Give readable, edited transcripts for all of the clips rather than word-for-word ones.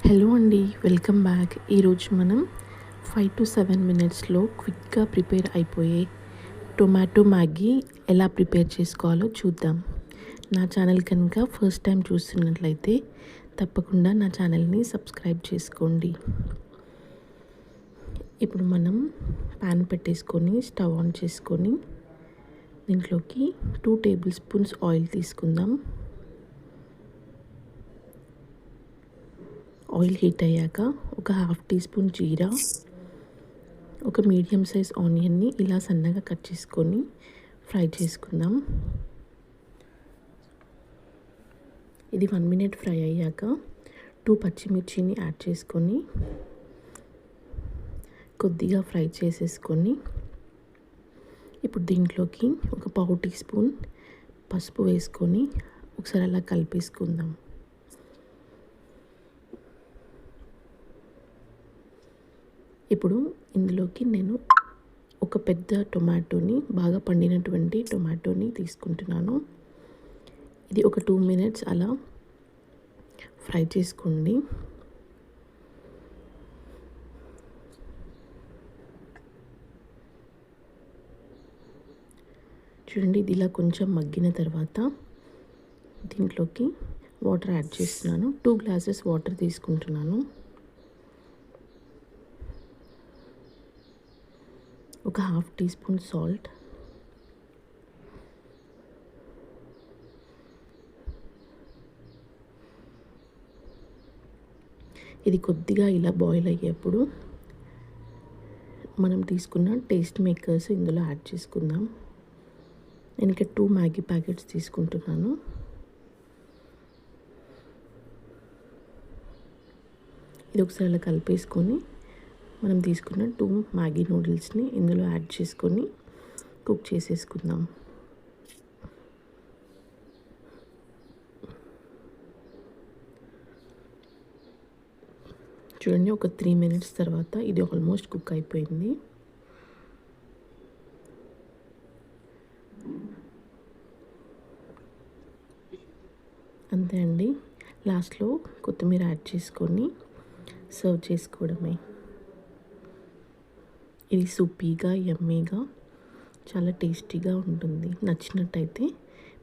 Hello అండి, welcome back. ఈరోజు మనం 5 to 7 మినిట్స్లో క్విక్గా ప్రిపేర్ అయిపోయే టొమాటో మ్యాగీ ఎలా ప్రిపేర్ చేసుకోవాలో చూద్దాం. నా ఛానల్ కనుక ఫస్ట్ టైం చూస్తున్నట్లయితే తప్పకుండా నా ఛానల్ని సబ్స్క్రైబ్ చేసుకోండి. ఇప్పుడు మనం ప్యాన్ పెట్టేసుకొని స్టవ్ ఆన్ చేసుకొని దీంట్లోకి 2 టేబుల్ స్పూన్స్ ఆయిల్ తీసుకుందాం. ఆయిల్ హీట్ అయ్యాక ఒక 1/2 టీ స్పూన్ జీరా, ఒక మీడియం సైజ్ ఆనియన్ని ఇలా సన్నగా కట్ చేసుకొని ఫ్రై చేసుకుందాం. ఇది 1 మినిట్ ఫ్రై అయ్యాక 2 పచ్చిమిర్చిని యాడ్ చేసుకొని కొద్దిగా ఫ్రై చేసేసుకొని ఇప్పుడు దీంట్లోకి ఒక 1/2 టీ స్పూన్ పసుపు వేసుకొని ఒకసారి అలా కలిపేసుకుందాం. ఇప్పుడు ఇందులోకి నేను ఒక పెద్ద టొమాటోని, బాగా పండినటువంటి టొమాటోని తీసుకుంటున్నాను. ఇది ఒక 2 మినిట్స్ అలా ఫ్రై చేసుకోండి. చూడండి, ఇది ఇలా కొంచెం మగ్గిన తర్వాత దీంట్లోకి వాటర్ యాడ్ చేస్తున్నాను. 2 గ్లాసెస్ వాటర్ తీసుకుంటున్నాను. ఒక 1/2 టీ స్పూన్ సాల్ట్, ఇది కొద్దిగా ఇలా బాయిల్ అయ్యేప్పుడు మనం తీసుకున్న టేస్ట్ మేకర్స్ ఇందులో యాడ్ చేసుకుందాం. నేను ఇక్కడ 2 మ్యాగీ ప్యాకెట్స్ తీసుకుంటున్నాను. ఇది ఒకసారి అలా కలిపేసుకొని మనం తీసుకున్న 2 మ్యాగీ నూడిల్స్ని ఇందులో యాడ్ చేసుకొని కుక్ చేసేసుకుందాం. చూడండి, ఒక 3 మినిట్స్ తర్వాత ఇది ఆల్మోస్ట్ కుక్ అయిపోయింది. అంతే అండి, లాస్ట్లో కొత్తిమీర యాడ్ చేసుకొని సర్వ్ చేసుకోవడమే. ఇది సూపీగా, యమ్మీగా, చాలా టేస్టీగా ఉంటుంది. నచ్చినట్టయితే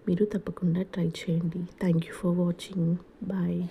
మీరు తప్పకుండా ట్రై చేయండి. Thank you for watching. Bye.